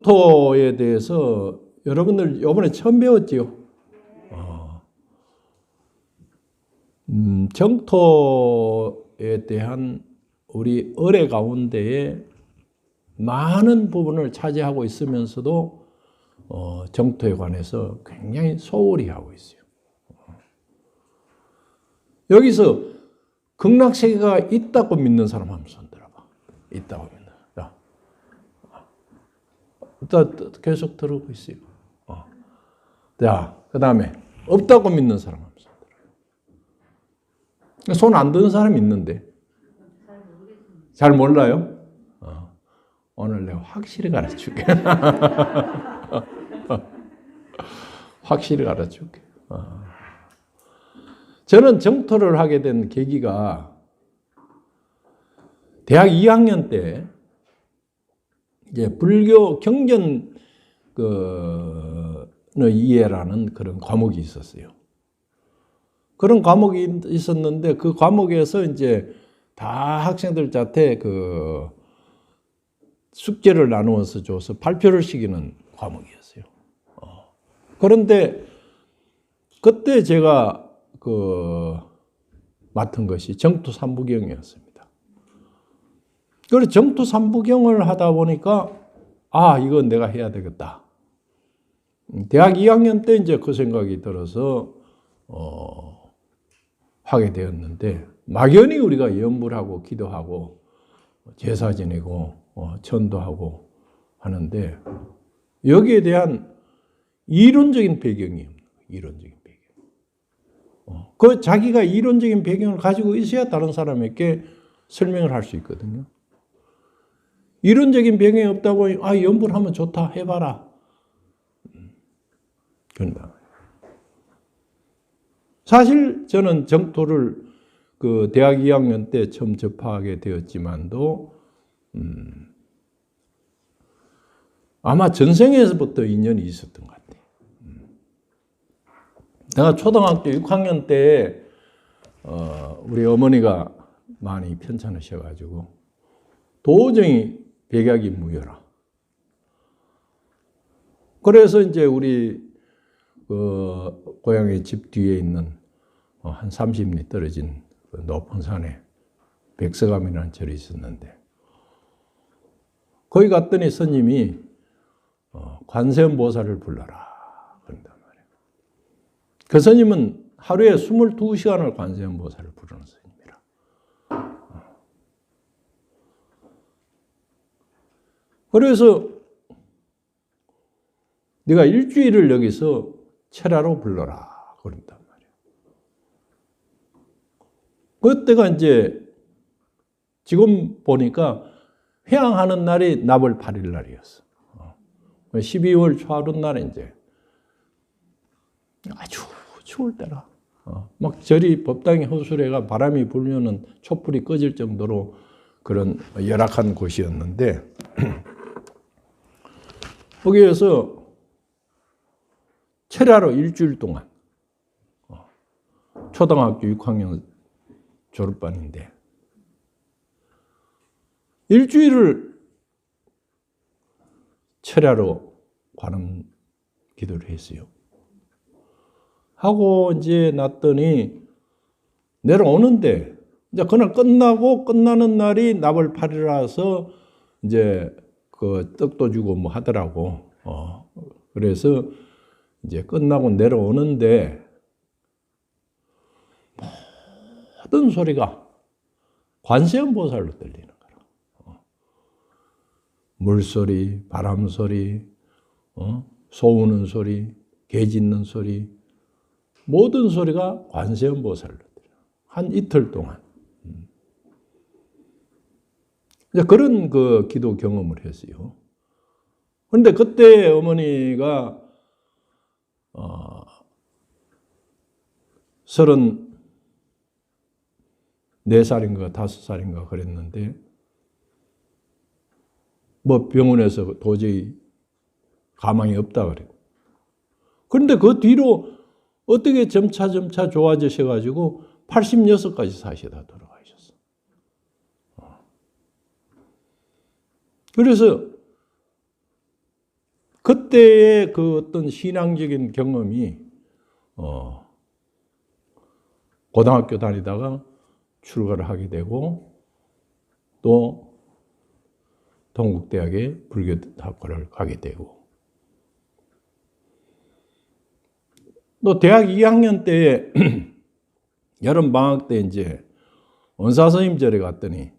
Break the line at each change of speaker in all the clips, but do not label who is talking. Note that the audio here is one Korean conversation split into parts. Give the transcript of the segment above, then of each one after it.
정토에 대해서 여러분들 이번에 처음 배웠지요? 정토에 대한 우리 의례 가운데에 많은 부분을 차지하고 있으면서도 정토에 관해서 굉장히 소홀히 하고 있어요. 여기서 극락세계가 있다고 믿는 사람 한번 손 들어봐. 있다고 믿는 사람. 계속 들어오고 있어요. 자, 그 다음에 없다고 믿는 사람 한번 손 들어요. 손 안 드는 사람이 있는데. 잘 몰라요? 오늘 내가 확실히 가르쳐줄게. 확실히 가르쳐줄게. 저는 정토를 하게 된 계기가 대학 2학년 때 이제 불교 경전 이해라는 그런 과목이 있었어요. 그런 과목이 있었는데 그 과목에서 이제 다 학생들한테 그 숙제를 나누어서 줘서 발표를 시키는 과목이었어요. 그런데 그때 제가 맡은 것이 정토 삼부경이었습니다. 그래서 정토 삼부경을 하다 보니까 이건 내가 해야 되겠다. 대학 2학년 때 이제 그 생각이 들어서 하게 되었는데 막연히 우리가 염불하고 기도하고 제사 지내고 천도하고 하는데 여기에 대한 이론적인 배경이 이론적인 배경. 그 자기가 이론적인 배경을 가지고 있어야 다른 사람에게 설명을 할 수 있거든요. 이론적인 배경이 없다고 염불하면 좋다 해봐라. 그런다. 사실 저는 정토를 그 대학 2학년 때 처음 접하게 되었지만도 아마 전생에서부터 인연이 있었던 것 같아요. 내가 초등학교 6학년 때 우리 어머니가 많이 편찮으셔가지고 도저히 백약이 무효라. 그래서 이제 우리 고향의 집 뒤에 있는 한 30리 떨어진 높은 산에 백서감이라는 절이 있었는데 거기 갔더니 스님이 관세음보살을 불러라 그런단 말이에요. 그 스님은 하루에 22시간을 관세음보살을 부르는 스님이라. 그래서 네가 일주일을 여기서 철야로 불러라 그런단 말이에요. 그때가 이제 지금 보니까 회양하는 날이 납월 8일 날이었어. 12월 초하룻 날에 이제 아주 추울 때라. 막 절이 법당이 허술해가 바람이 불면은 촛불이 꺼질 정도로 그런 열악한 곳이었는데 거기에서 철야로 일주일 동안 초등학교 6학년 졸업반인데 일주일을 철야로 관음 기도를 했어요. 하고 이제 났더니 내려오는데 이제 그날 끝나는 날이 납월 8일이라서 이제 그 떡도 주고 뭐 하더라고. 그래서 이제 끝나고 내려오는데 모든 소리가 관세음보살로 들리는 거라. 물소리, 바람소리, 소 우는 소리, 개 짖는 소리, 모든 소리가 관세음보살로 들려요. 한 이틀 동안. 그런 그 기도 경험을 했어요. 그런데 그때 어머니가 34살인가 5살인가 그랬는데 뭐 병원에서 도저히 가망이 없다 그래요. 그런데 그 뒤로 어떻게 점차 좋아지셔가지고 86까지 사시다 돌아가셨어. 그래서 그때의 그 어떤 신앙적인 경험이 고등학교 다니다가 출가를 하게 되고 또 동국대학에 불교학과를 가게 되고 또 대학 2학년 때에 여름 방학 때 이제 원사선임 절에 갔더니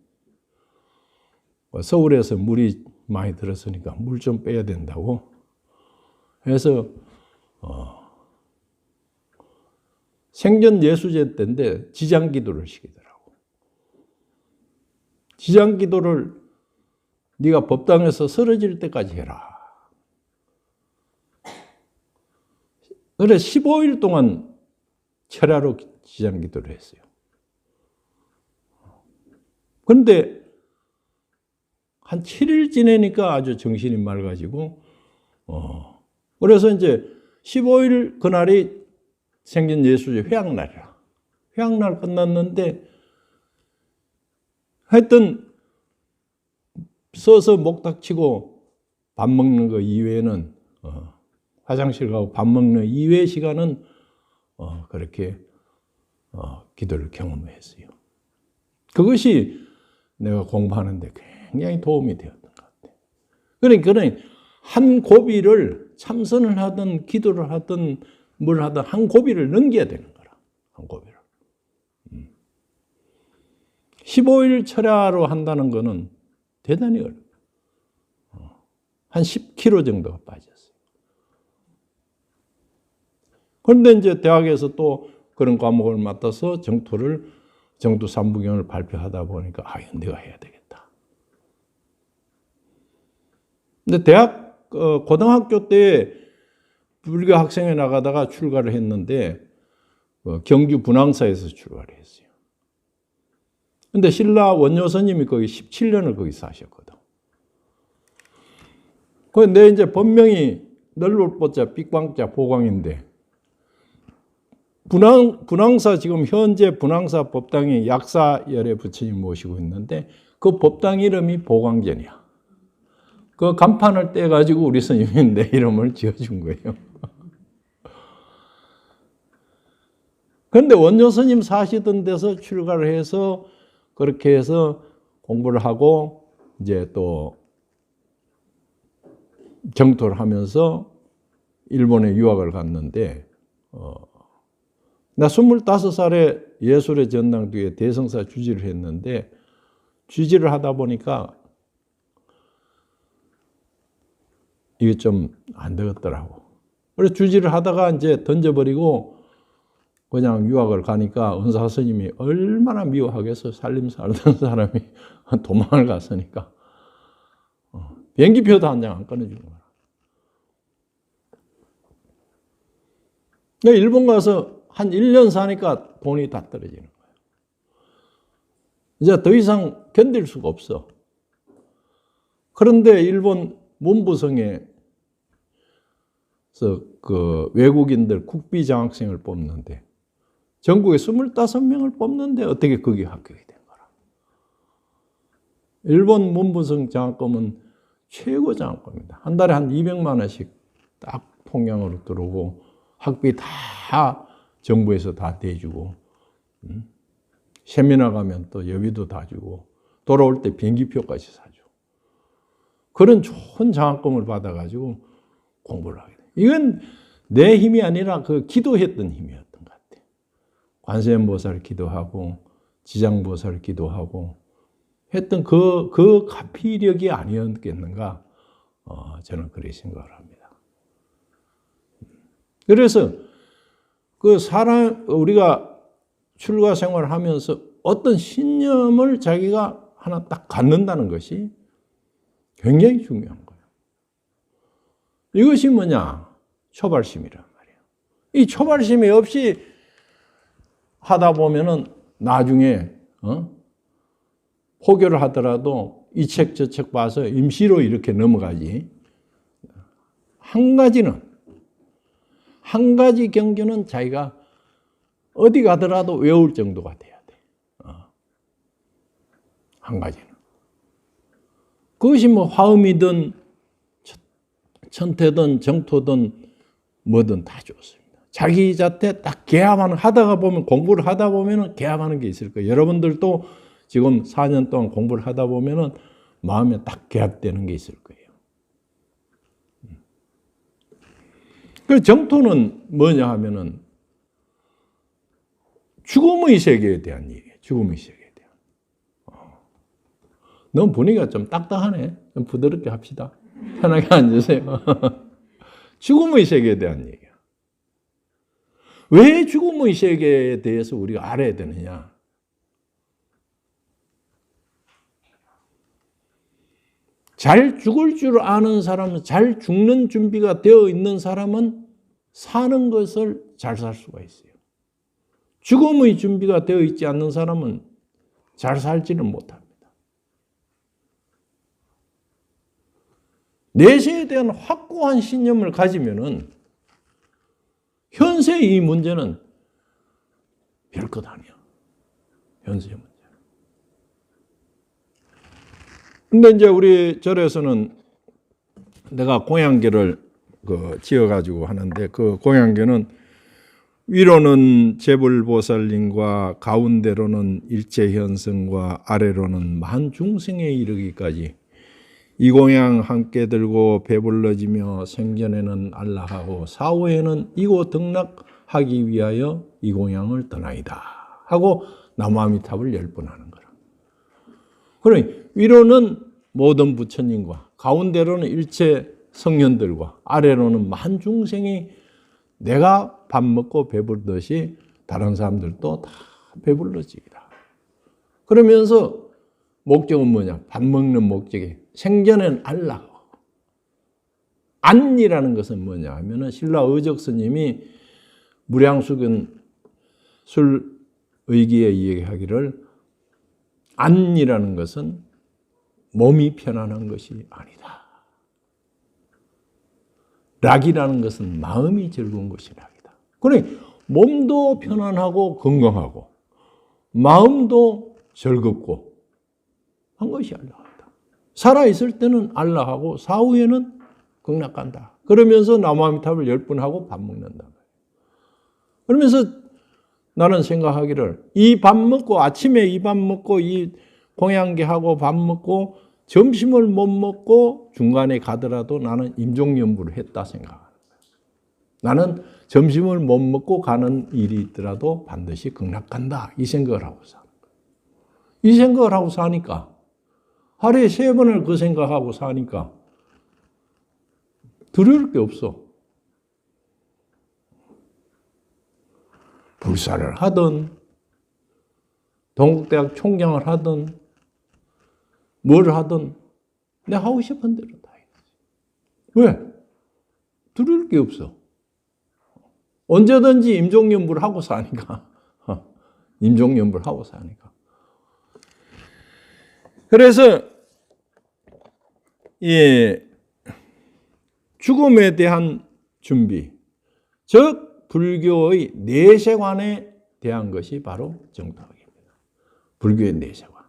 서울에서 물이 많이 들었으니까 물 좀 빼야 된다고 해서 생전 예수제 때인데 지장기도를 시키더라고. 지장기도를 네가 법당에서 쓰러질 때까지 해라. 그래 15일 동안 철야로 지장기도를 했어요. 그런데 한 7일 지내니까 아주 정신이 맑아지고 그래서 이제 15일 그날이 생전 예수제 회양날이라. 회양날 끝났는데 하여튼 서서 목닥치고 밥 먹는 거 이외에는 화장실 가고 밥 먹는 이외의 시간은 그렇게 기도를 경험했어요. 그것이 내가 공부하는데 굉장히 도움이 되었던 것 같아요. 그러니까 한 고비를 참선을 하든 기도를 하든 뭘 하든 한 고비를 넘겨야 되는 거라. 한 고비를. 15일 철야로 한다는 거는 대단히 어려워요. 한 10kg 정도가 빠졌어요. 그런데 이제 대학에서 또 그런 과목을 맡아서 정투 3부경을 발표하다 보니까 이건 내가 해야 되겠다. 근데 고등학교 때 불교 학생회 나가다가 출가를 했는데 경주 분황사에서 출가를 했어요. 근데 신라 원효 스님이 거기 17년을 거기 사셨거든. 내 이제 본명이 널볼보자 삑광자 보광인데 분황사 지금 현재 분황사 법당이 약사열애 부처님 모시고 있는데 그 법당 이름이 보광전이야. 그 간판을 떼가지고 우리 스님이 내 이름을 지어준 거예요. 그런데 원효 스님 사시던 데서 출가를 해서 그렇게 해서 공부를 하고 이제 또 정토를 하면서 일본에 유학을 갔는데 나 25살에 예술의 전당 뒤에 대성사 주지를 했는데 주지를 하다 보니까 이게 좀 안 되겠더라고. 그래서 주지를 하다가 이제 던져버리고 그냥 유학을 가니까 은사 스님이 얼마나 미워하겠어. 살림 살던 사람이 도망을 갔으니까. 비행기표도 한 장 안 끊어주는 거야. 일본 가서 한 1년 사니까 돈이 다 떨어지는 거예요. 이제 더 이상 견딜 수가 없어. 그런데 일본 문부성에서 그 외국인들 국비 장학생을 뽑는데 전국에 25명을 뽑는데 어떻게 거기 합격이 된 거라. 일본 문부성 장학금은 최고 장학금입니다. 한 달에 한 200만 원씩 딱 통장으로 들어오고 학비 다 정부에서 다 대주고 세미나 가면 또 여비도 다 주고 돌아올 때 비행기표까지 사줘. 그런 좋은 장학금을 받아가지고 공부를 하게 돼. 이건 내 힘이 아니라 그 기도했던 힘이었던 것 같아. 관세음보살 기도하고 지장보살 기도하고 했던 그 가피력이 아니었겠는가 저는 그렇게 생각을 합니다. 그래서 우리가 출가 생활을 하면서 어떤 신념을 자기가 하나 딱 갖는다는 것이 굉장히 중요한 거예요. 이것이 뭐냐? 초발심이란 말이에요. 이 초발심이 없이 하다 보면은 나중에 포교를 하더라도 이 책 저 책 봐서 임시로 이렇게 넘어가지. 한 가지 경전은 자기가 어디 가더라도 외울 정도가 돼야 돼. 한 가지는. 그것이 뭐 화음이든 천태든 정토든 뭐든 다 좋습니다. 자기 자태 딱 개합하는, 하다가 보면, 공부를 하다 보면은 개합하는 게 있을 거예요. 여러분들도 지금 4년 동안 공부를 하다 보면은 마음에 딱 개합되는 게 있을 거예요. 그 정토는 뭐냐 하면은 죽음의 세계에 대한 얘기예요. 죽음의 세계에 대한. 너무 분위기가 좀 딱딱하네. 좀 부드럽게 합시다. 편하게 앉으세요. 죽음의 세계에 대한 얘기야. 왜 죽음의 세계에 대해서 우리가 알아야 되느냐? 잘 죽을 줄 아는 사람은, 잘 죽는 준비가 되어 있는 사람은 사는 것을 잘 살 수가 있어요. 죽음의 준비가 되어 있지 않는 사람은 잘 살지는 못합니다. 내세에 대한 확고한 신념을 가지면은 현세의 이 문제는 별것 아니야. 현세의 문제. 근데 이제 우리 절에서는 내가 공양계를 지어가지고 하는데, 그 공양계는 위로는 재불보살님과 가운데로는 일체현성과 아래로는 만중생에 이르기까지 이 공양 함께 들고 배불러지며 생전에는 안락하고 사후에는 이곳 등락하기 위하여 이 공양을 떠나이다 하고 나무아미탑을 10번 하는 거라. 그러니 위로는 모든 부처님과 가운데로는 일체 성현들과 아래로는 만중생이 내가 밥 먹고 배부르듯이 다른 사람들도 다 배불러지기다. 그러면서 목적은 뭐냐? 밥 먹는 목적이 생전에는 안락하고. 안이라는 것은 뭐냐 하면은 신라 의적 스님이 무량수견 술의기에 이야기하기를 안이라는 것은 몸이 편안한 것이 아니다. 락이라는 것은 마음이 즐거운 것이 락이다. 그러니 몸도 편안하고 건강하고 마음도 즐겁고 한 것이 안락하다. 살아있을 때는 안락하고 사후에는 극락간다. 그러면서 나무아미탑을 10번 하고 밥 먹는다. 그러면서 나는 생각하기를 이 밥 먹고 아침에 이 밥 먹고 이 공양계하고 밥 먹고 점심을 못 먹고 중간에 가더라도 나는 임종연부를 했다 생각하는 거예요. 나는 점심을 못 먹고 가는 일이 있더라도 반드시 극락간다. 이 생각을 하고 사는 거예요. 이 생각을 하고 사니까 하루에 3번을 그 생각하고 사니까 두려울 게 없어. 불사를 하든 동국대학 총장을 하든 뭘 하든 내가 하고 싶은 대로 다 해야지. 왜? 두려울 게 없어. 언제든지 임종연부를 하고 사니까. 임종연부를 하고 사니까. 그래서 이 죽음에 대한 준비, 즉 불교의 내세관에 대한 것이 바로 정토학입니다. 불교의 내세관.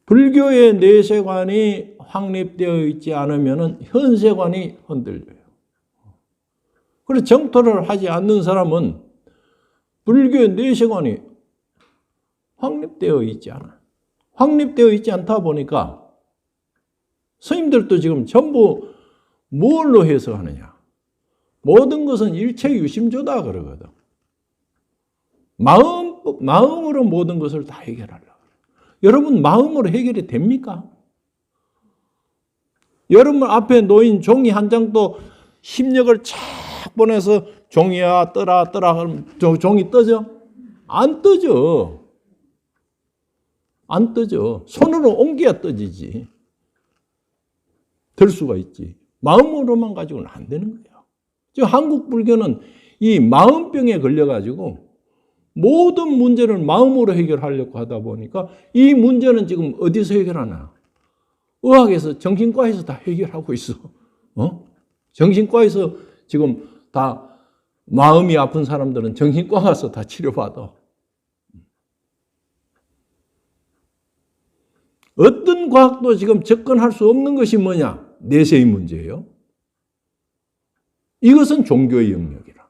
불교의 내세관이 확립되어 있지 않으면 현세관이 흔들려요. 그래서 정토를 하지 않는 사람은 불교의 내세관이 확립되어 있지 않아요. 확립되어 있지 않다 보니까 스님들도 지금 전부 뭘로 해석하느냐. 모든 것은 일체유심조다 그러거든. 마음으로 모든 것을 다 해결하려고. 여러분 마음으로 해결이 됩니까? 여러분 앞에 놓인 종이 한 장도 심력을 착 보내서 종이야 떠라 하면 종이 떠져? 안 떠져. 안 떠져. 손으로 옮겨야 떠지지. 될 수가 있지. 마음으로만 가지고는 안 되는 거예요. 지금 한국 불교는 이 마음병에 걸려가지고 모든 문제를 마음으로 해결하려고 하다 보니까 이 문제는 지금 어디서 해결하나? 의학에서, 정신과에서 다 해결하고 있어. 정신과에서 지금 다 마음이 아픈 사람들은 정신과 가서 다 치료받아. 어떤 과학도 지금 접근할 수 없는 것이 뭐냐? 내세의 문제예요. 이것은 종교의 영역이라.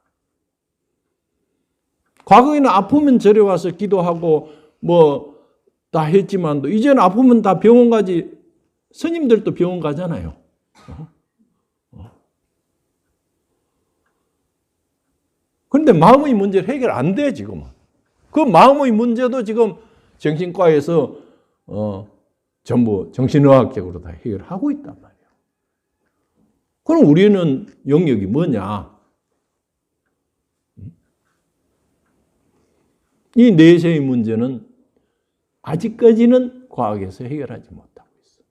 과거에는 아프면 절에 와서 기도하고 뭐 다 했지만도 이제는 아프면 다 병원 가지. 스님들도 병원 가잖아요. 그런데 마음의 문제를 해결 안 돼, 지금은. 그 마음의 문제도 지금 정신과에서 전부 정신의학적으로 다 해결하고 있단 말이에요. 그럼 우리는 영역이 뭐냐? 이 내세의 문제는 아직까지는 과학에서 해결하지 못하고 있어요.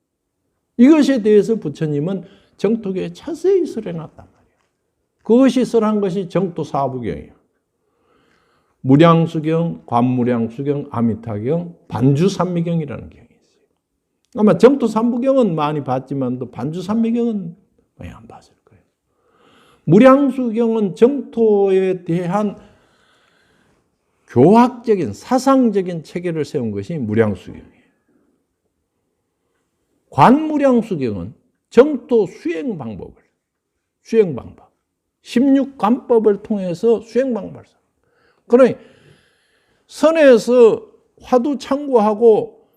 이것에 대해서 부처님은 정토교에 자세히 설해놨단 말이에요. 그것이 설한 것이 정토 사부경이에요. 무량수경, 관무량수경, 아미타경, 반주산미경이라는 경이 있어요. 아마 정토 삼부경은 많이 봤지만 반주산미경은 많이 안 봤을 거예요. 무량수경은 정토에 대한 교학적인 사상적인 체계를 세운 것이 무량수경이에요. 관무량수경은 정토 수행 방법 16관법을 통해서 수행 방법을 그러니 선에서 화두 창구하고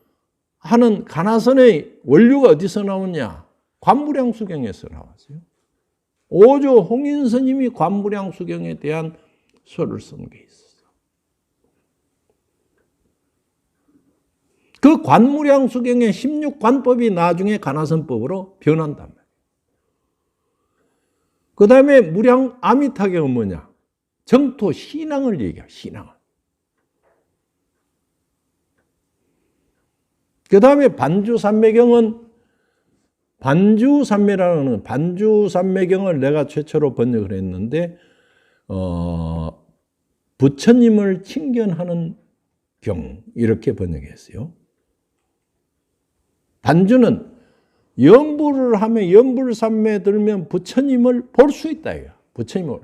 하는 가나선의 원료가 어디서 나오냐? 관무량수경에서 나왔어요. 오조 홍인스님이 관무량수경에 대한 소를 쓴 게 있어요. 그 관무량수경의 16관법이 나중에 가나선법으로 변한단 말이에요. 그 다음에 아미타경은 뭐냐? 정토 신앙을 얘기해요. 신앙을. 그 다음에 반주산매경은 반주산매경을 내가 최초로 번역을 했는데 부처님을 칭견하는 경 이렇게 번역했어요. 반주는 연불을 하면 연불산매 들면 부처님을 볼 수 있다. 부처님을.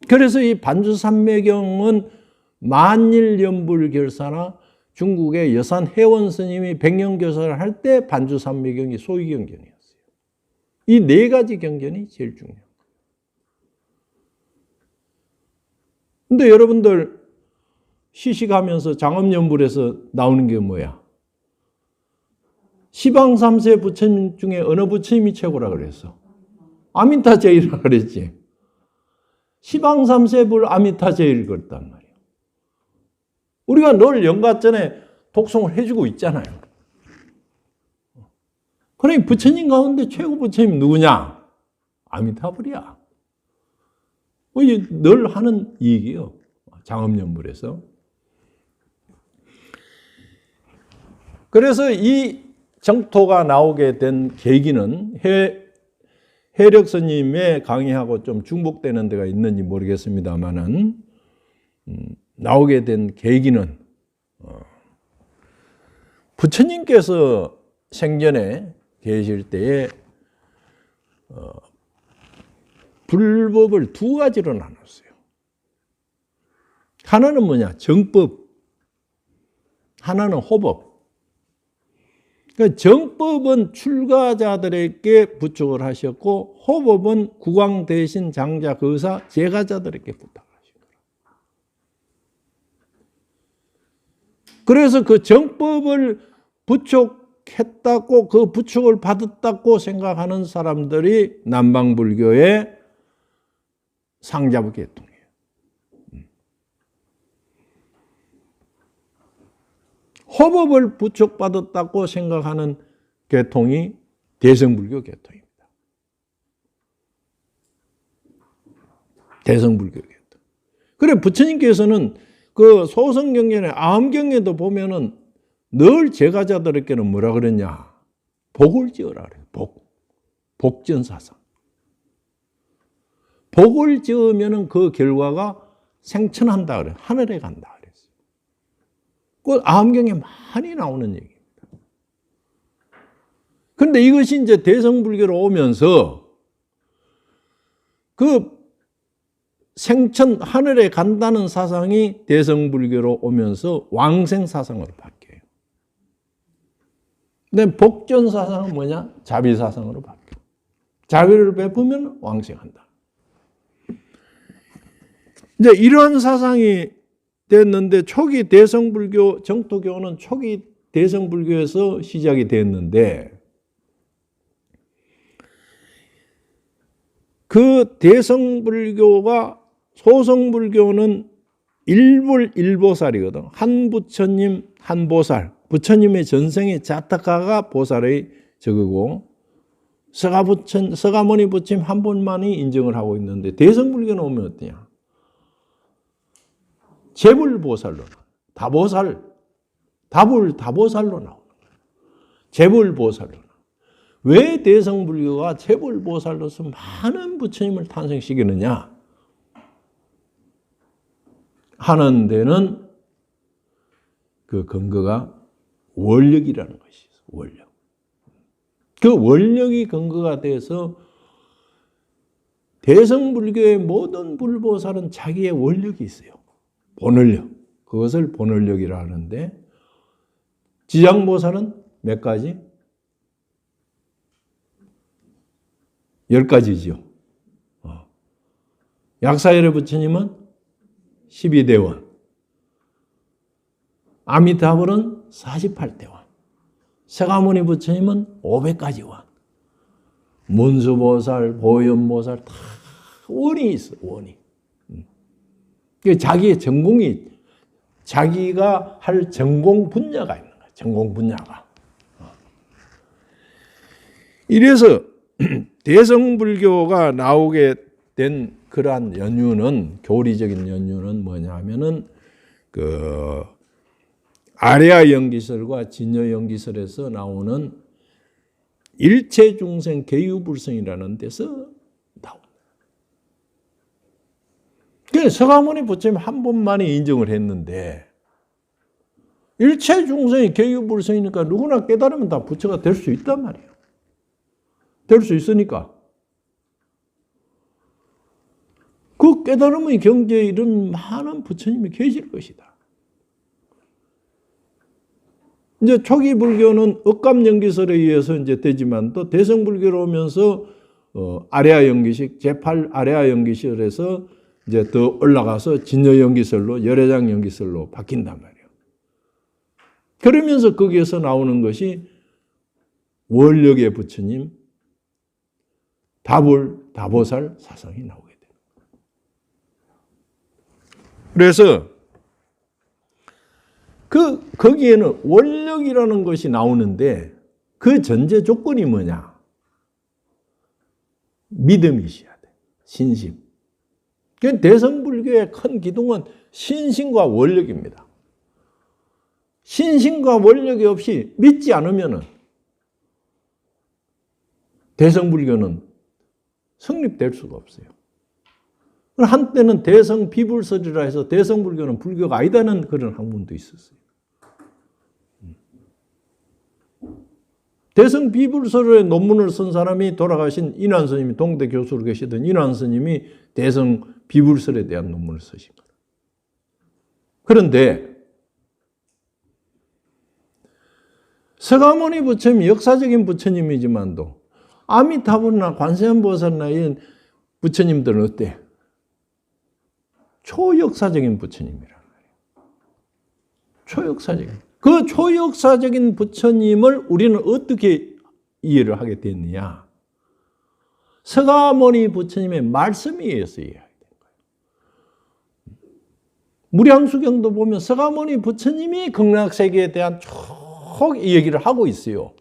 그래서 이 반주산매경은 만일연불결사나 중국의 여산 해원 스님이 백년교사를 할 때 반주산매경이 소위경전이었어요. 이 네 가지 경전이 제일 중요해요. 근데 여러분들 시식하면서 장엄연불에서 나오는 게 뭐야? 시방3세 부처님 중에 어느 부처님이 최고라 그랬어? 아미타제일이라 그랬지. 시방3세 불 아미타제일 그랬단 말이야. 우리가 늘 영가전에 독송을 해주고 있잖아요. 그러니 부처님 가운데 최고 부처님 누구냐? 아미타불이야. 늘 하는 얘기예요. 장엄연불에서. 그래서 이 정토가 나오게 된 계기는 해력 스님의 강의하고 좀 중복되는 데가 있는지 모르겠습니다만은 나오게 된 계기는 부처님께서 생전에 계실 때에 불법을 두 가지로 나눴어요. 하나는 뭐냐? 정법. 하나는 호법. 그러니까 정법은 출가자들에게 부축을 하셨고 호법은 국왕 대신 장자 거사 제가자들에게 부탁하신 거예요. 그래서 그 정법을 부축했다고 그 부축을 받았다고 생각하는 사람들이 남방불교의 상자부 계통이에요. 호법을 부축받았다고 생각하는 계통이 대성불교 계통입니다. 대성불교 계통. 그래 부처님께서는 그 소성경전의 아음경에도 보면은 늘 제가자들에게는 뭐라 그랬냐? 복을 지어라 그래요. 복전사상. 복을 지으면은 그 결과가 생천한다 그래요. 하늘에 간다. 그 아함경에 많이 나오는 얘기입니다. 그런데 이것이 이제 대성불교로 오면서 그 생천 하늘에 간다는 사상이 대성불교로 오면서 왕생사상으로 바뀌어요. 근데 복전 사상은 뭐냐? 자비 사상으로 바뀌어. 자비를 베푸면 왕생한다. 이제 이러한 사상이 됐는데 초기 대성불교, 정토교는 초기 대성불교에서 시작이 됐는데 그 대성불교가 소성불교는 일불일보살이거든. 한 부처님, 한 보살. 부처님의 전생의 자타카가 보살의 저거고 서가모니 부처님 한 분만이 인정을 하고 있는데 대성불교는 오면 어떠냐? 재불보살로 다보살, 다보살로 나오는 거예요. 재불보살로. 왜 대성불교가 재불보살로서 많은 부처님을 탄생시키느냐 하는 데는 그 근거가 원력이라는 것이 있어요. 원력. 그 원력이 근거가 돼서 대성불교의 모든 불보살은 자기의 원력이 있어요. 본원력. 그것을 본원력이라 하는데 지장보살은 몇 가지? 10가지죠. 약사열의 부처님은 12대원. 아미타불은 48대원. 서가모니 부처님은 500가지 원. 문수보살, 보현보살 다 원이 있어. 원이. 자기의 전공이 자기가 할 전공 분야가 있는 거야. 전공 분야가. 이래서 대성불교가 나오게 된 그러한 연유는 교리적인 연유는 뭐냐면은 그 아레아 연기설과 진여 연기설에서 나오는 일체 중생 계유불성이라는 데서 나옵니다. 그래서 서가모니 부처님 한 분만이 인정을 했는데 일체 중생이 계유불성이니까 누구나 깨달으면 다 부처가 될 수 있단 말이에요. 될 수 있으니까. 그 깨달음의 경지에 이런 많은 부처님이 계실 것이다. 이제 초기 불교는 억감연기설에 의해서 이제 되지만 또 대성불교로 오면서 아레아 연기식, 제8 아레아 연기설에서 이제 더 올라가서 진여 연기설로, 열애장 연기설로 바뀐단 말이에요. 그러면서 거기에서 나오는 것이 원력의 부처님, 다보살 사상이 나오게 돼요. 그래서 거기에는 원력이라는 것이 나오는데 그 전제 조건이 뭐냐? 믿음이 있어야 돼. 신심. 대성불교의 큰 기둥은 신심과 원력입니다. 신심과 원력이 없이 믿지 않으면 대성불교는 성립될 수가 없어요. 한때는 대성비불설이라 해서 대성불교는 불교가 아니다는 그런 학문도 있었어요. 대성비불설의 논문을 쓴 사람이 돌아가신 인환스님이 동대 교수로 계시던 인환스님이 대성비불설에 대한 논문을 쓰신 거예요. 그런데 서가모니 부처님 역사적인 부처님이지만도 아미타불이나 관세음보살이나 이런 부처님들은 어때? 초역사적인 부처님이란 말이에요. 초역사적인. 그 초역사적인 부처님을 우리는 어떻게 이해를 하게 됐느냐? 서가모니 부처님의 말씀에 의해서 이해하게 된 거예요. 무량수경도 보면 서가모니 부처님이 극락세계에 대한 쭉 이 얘기를 하고 있어요.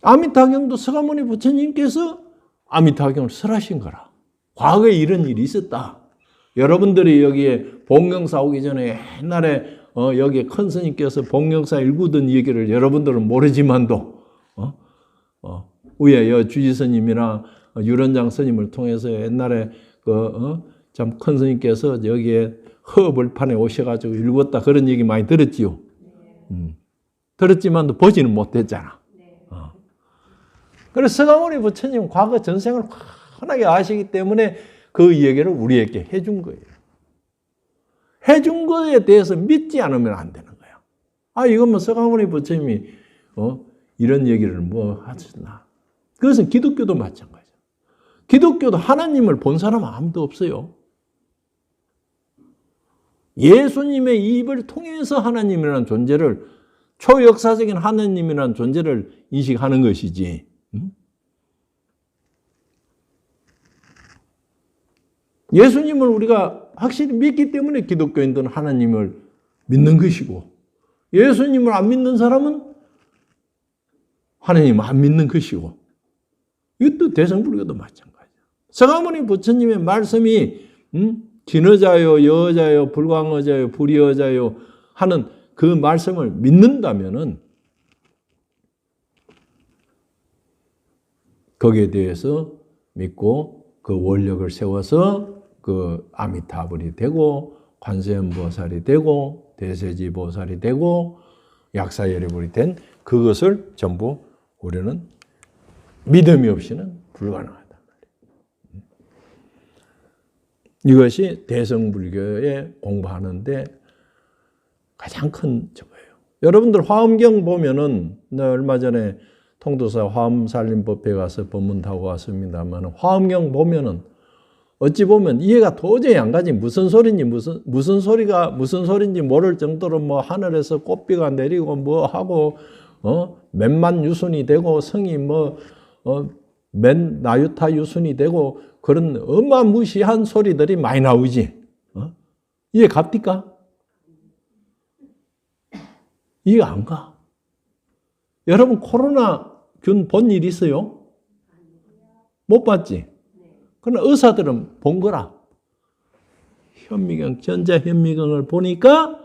아미타경도 서가모니 부처님께서 아미타경을 설하신 거라. 과거에 이런 일이 있었다. 여러분들이 여기에 복령사 오기 전에 옛날에 여기에 큰 스님께서 복령사 일구던 얘기를 여러분들은 모르지만도 위에 주지스님이나 유런장 스님을 통해서 옛날에 참 큰 스님께서 여기에 허벌판에 오셔가지고 읽었다 그런 얘기 많이 들었지요. 들었지만도 보지는 못했잖아. 그래서 서가모니 부처님은 과거 전생을 환하게 아시기 때문에 그 얘기를 우리에게 해준 거예요. 해준 거에 대해서 믿지 않으면 안 되는 거야. 아, 이건 뭐 서가모니 부처님이 이런 얘기를 뭐 하셨나. 그것은 기독교도 마찬가지야. 기독교도 하나님을 본 사람은 아무도 없어요. 예수님의 입을 통해서 하나님이라는 존재를, 초역사적인 하나님이라는 존재를 인식하는 것이지. 예수님을 우리가 확실히 믿기 때문에 기독교인들은 하나님을 믿는 것이고, 예수님을 안 믿는 사람은 하나님을 안 믿는 것이고, 이것도 대성불교도 마찬가지야. 서가모니 부처님의 말씀이 진어자요, 여자요, 불광어자요, 불이어자요 하는 그 말씀을 믿는다면은 거기에 대해서 믿고 그 원력을 세워서 그 아미타불이 되고 관세음보살이 되고 대세지보살이 되고 약사여리불이 된 그것을 전부 우리는 믿음이 없이는 불가능하단 말이에요. 이것이 대성불교에 공부하는데 가장 큰 저거예요. 여러분들 화엄경 보면은, 얼마 전에 통도사 화엄살림법회에 가서 법문하고 왔습니다만, 화엄경 보면은 어찌 보면 이해가 도저히 안 가지. 무슨 소리인지 무슨 소리가 무슨 소리인지 모를 정도로 뭐 하늘에서 꽃비가 내리고 뭐 하고 맨만 유순이 되고 성이 맨 나유타 유순이 되고 그런 어마무시한 소리들이 많이 나오지. 이해 갑니까? 이해 안 가. 여러분 코로나균 본 일 있어요? 못 봤지? 그러나 의사들은 본 거라. 현미경, 전자현미경을 보니까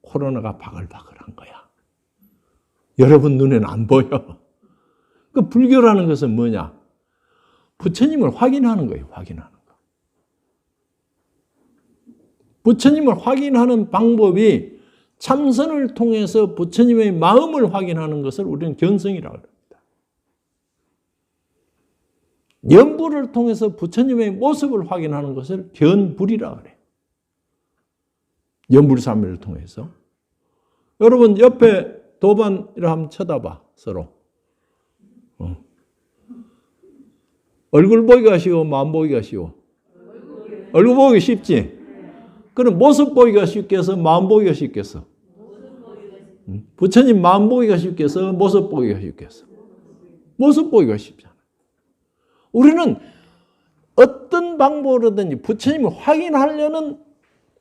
코로나가 바글바글한 거야. 여러분 눈에는 안 보여. 그 불교라는 것은 뭐냐? 부처님을 확인하는 거예요. 확인하는 거. 부처님을 확인하는 방법이 참선을 통해서 부처님의 마음을 확인하는 것을 우리는 견성이라고 합니다. 연불을 통해서 부처님의 모습을 확인하는 것을 견불이라고 그래요. 연불삼매를 통해서. 여러분 옆에 도반이라 한번 쳐다봐. 서로. 얼굴 보기가 쉬워, 마음 보기가 쉬워? 얼굴 보기 쉽지? 그럼 모습 보기가 쉽겠어, 마음 보기가 쉽겠어? 부처님 마음 보기가 쉽겠어, 모습 보기가 쉽겠어? 모습 보기가 쉽잖아. 우리는 어떤 방법으로든지 부처님을 확인하려는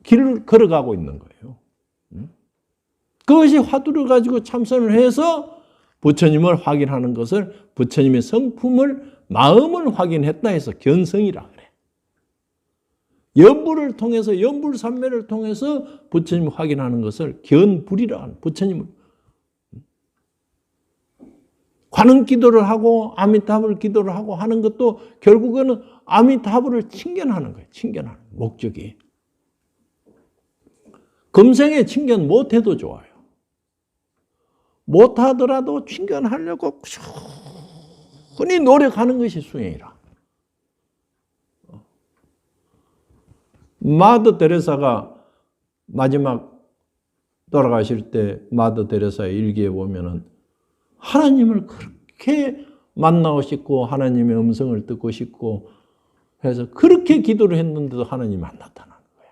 길을 걸어가고 있는 거예요. 그것이 화두를 가지고 참선을 해서 부처님을 확인하는 것을, 부처님의 성품을, 마음을 확인했다 해서 견성이라 그래. 연불을 통해서, 연불삼매를 통해서 부처님을 확인하는 것을 견불이라 하는, 부처님을 관음 기도를 하고 아미타불 기도를 하고 하는 것도 결국에는 아미타불을 칭견하는 거예요. 칭견하는 목적이. 금생에 칭견 못해도 좋아요. 못하더라도 칭견하려고 꾸준히 노력하는 것이 수행이라. 마더 데레사가 마지막 돌아가실 때 마더 데레사의 일기에 보면은 하나님을 그렇게 만나고 싶고 하나님의 음성을 듣고 싶고 해서 그렇게 기도를 했는데도 하나님이 안 나타나는 거야.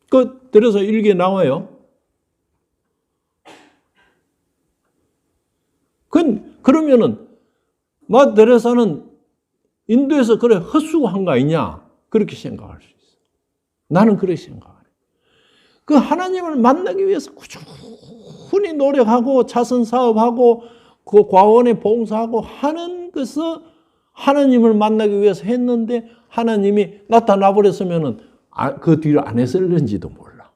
그 데레사 일기에 나와요. 그러면은 마더 데레사는 인도에서 그래 헛수고한 거 아니냐? 그렇게 생각할 수 있어. 나는 그렇게 생각해. 그 하나님을 만나기 위해서 꾸준히 노력하고 자선 사업하고 그 과원에 봉사하고 하는 것을 하나님을 만나기 위해서 했는데 하나님이 나타나 버렸으면은 그 뒤로 안 했을는지도 몰라.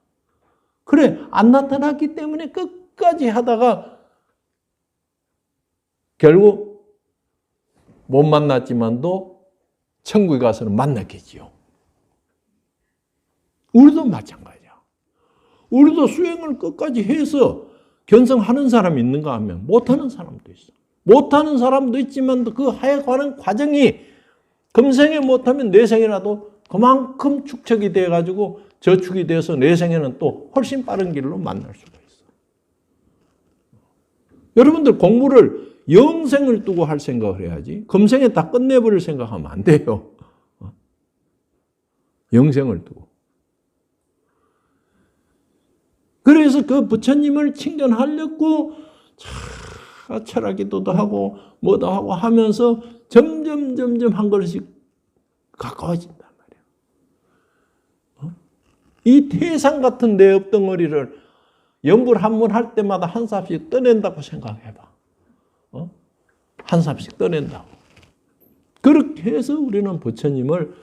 그래 안 나타났기 때문에 끝까지 하다가 결국 못 만났지만도 천국에 가서는 만났겠지요. 우리도 마찬가지야. 우리도 수행을 끝까지 해서 견성하는 사람이 있는가 하면 못하는 사람도 있어. 못하는 사람도 있지만 그 하여가는 과정이 금생에 못하면 내생이라도 그만큼 축적이 돼가지고 저축이 돼서 내 생에는 또 훨씬 빠른 길로 만날 수가 있어. 여러분들 공부를 영생을 두고 할 생각을 해야지 금생에 다 끝내버릴 생각하면 안 돼요. 영생을 두고. 그래서 그 부처님을 칭견하려고 철학 기도도 하고 뭐도 하고 하면서 점점 한 걸음씩 가까워진단 말이에요. 이 태상 같은 내 엎덩어리를 연불 한문 할 때마다 한 삽씩 떠낸다고 생각해봐. 한 삽씩 떠낸다고. 그렇게 해서 우리는 부처님을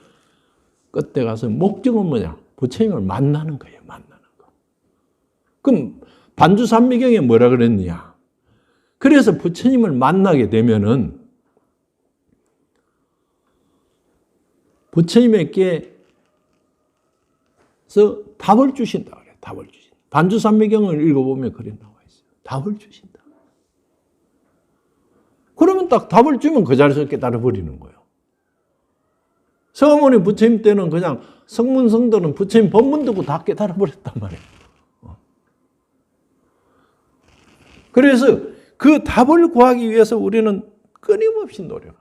끝에 가서 목적은 뭐냐? 부처님을 만나는 거예요. 만나는 거. 그럼 반주산미경에 뭐라 그랬느냐? 그래서 부처님을 만나게 되면은 부처님에게서 답을 주신다 그래요. 답을 주신다. 반주산미경을 읽어보면 그래 나와 있어요. 답을 주신다. 그러면 딱 답을 주면 그 자리에서 깨달아버리는 거예요. 서가모니 부처님 때는 그냥 성문성도는 부처님 법문 듣고 다 깨달아버렸단 말이에요. 그래서 그 답을 구하기 위해서 우리는 끊임없이 노력합니다.